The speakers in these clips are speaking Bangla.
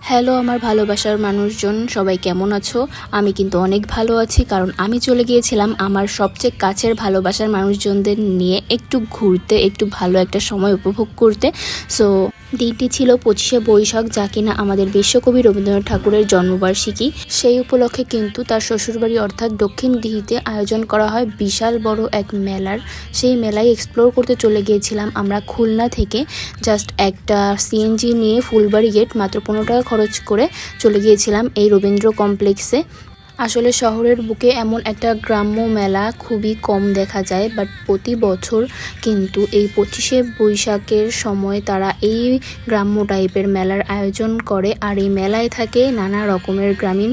হ্যালো আমার ভালোবাসার মানুষজন, সবাই কেমন আছো? আমি কিন্তু অনেক ভালো আছি, কারণ আমি চলে গিয়েছিলাম আমার সবচেয়ে কাছের ভালোবাসার মানুষজনদের নিয়ে একটু ঘুরতে, একটু ভালো একটা সময় উপভোগ করতে। সো দিনটি ছিল 25শে বৈশাখ, যা কিনা আমাদের বিশ্বকবি রবীন্দ্রনাথ ঠাকুরের জন্মবার্ষিকী। সেই উপলক্ষে কিন্তু তার শ্বশুরবাড়ি অর্থাৎ দক্ষিণ দিঘিতে আয়োজন করা হয় বিশাল বড় এক মেলার। সেই মেলায় এক্সপ্লোর করতে চলে গিয়েছিলাম আমরা খুলনা থেকে। জাস্ট একটা সিএনজি নিয়ে ফুলবাড়ি গেট মাত্র 15 টাকা খরচ করে চলে গিয়েছিলাম এই রবীন্দ্র কমপ্লেক্সে। আসলে শহরের বুকে এমন একটা গ্রাম্য মেলা খুবই কম দেখা যায়, বাট প্রতি বছর কিন্তু এই 25শে বৈশাখের সময় তারা এই গ্রাম্য টাইপের মেলার আয়োজন করে। আর এই মেলায় থাকে নানা রকমের গ্রামীণ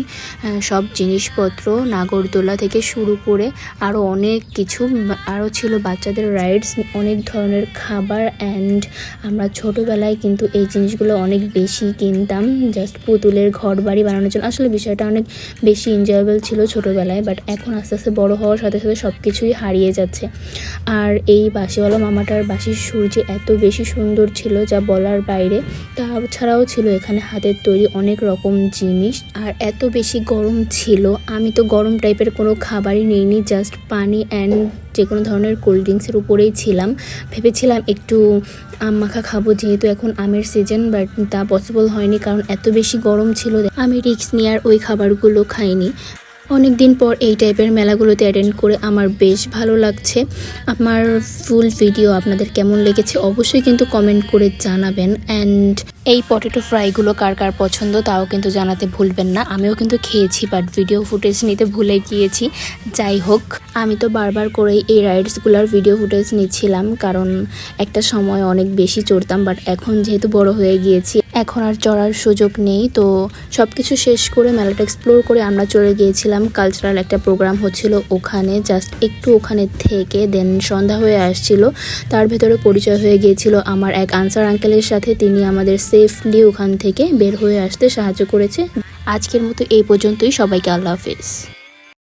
সব জিনিসপত্র, নাগরদোলা থেকে শুরু করে আরও অনেক কিছু। আরও ছিল বাচ্চাদের রাইডস, অনেক ধরনের খাবার। অ্যান্ড আমরা ছোটোবেলায় কিন্তু এই জিনিসগুলো অনেক বেশি কিনতাম, জাস্ট পুতুলের ঘর বাড়ি বানানোর জন্য। আসলে বিষয়টা অনেক বেশি এনজয়েবল ছিল ছোটোবেলায়, বাট এখন আস্তে আস্তে বড়ো হওয়ার সাথে সাথে সব কিছুই হারিয়ে যাচ্ছে। আর এই বাঁশিওয়ালা মামাটার বাঁশির সুর যে এত বেশি সুন্দর ছিল যা বলার বাইরে। তাছাড়াও ছিল এখানে হাতের তৈরি অনেক রকম জিনিস। আর এত বেশি গরম ছিল, আমি তো গরম টাইপের কোনো খাবারই নিইনি, জাস্ট পানি অ্যান্ড যে কোনো ধরনের কোল্ড ড্রিঙ্কসের উপরেই ছিলাম। ভেবেছিলাম একটু আম মাখা খাবো, যেহেতু এখন আমের সিজন, বাট তা পসিবল হয়নি কারণ এত বেশি গরম ছিল। আমি রিস্ক নিয়ে আর ওই খাবারগুলো খাইনি। অনেক দিন পর এই টাইপের মেলাগুলোতে অ্যাটেন্ড করে আমার বেশ ভালো লাগছে। আমার ফুল ভিডিও আপনাদের কেমন লেগেছে অবশ্যই কিন্তু কমেন্ট করে জানাবেন। অ্যান্ড এই পটেটো ফ্রাইগুলো কার কার পছন্দ তাও কিন্তু জানাতে ভুলবেন না। আমিও কিন্তু খেয়েছি, বাট ভিডিও ফুটেজ নিতে ভুলে গিয়েছি। যাই হোক, আমি তো বারবার করেই এই রাইডসগুলোর ভিডিও ফুটেজ নিচ্ছিলাম, কারণ একটা সময় অনেক বেশি চড়তাম, বাট এখন যেহেতু বড় হয়ে গিয়েছি এখন আর চড়ার সুযোগ নেই। তো সব কিছু শেষ করে মেলাটা এক্সপ্লোর করে আমরা চলে গিয়েছিলাম কালচারাল একটা প্রোগ্রাম হচ্ছিল ওখানে। জাস্ট একটু ওখানে থেকে দেন সন্ধ্যা হয়ে আসছিল। তার ভেতরে পরিচয় হয়ে গিয়েছিল আমার এক আনসার আঙ্কেলের সাথে। তিনি আমাদের সেফলি ওখান থেকে বের হয়ে আসতে সাহায্য করেছে। আজকের মতো এই পর্যন্তই, সবাইকে আল্লাহ হাফেজ।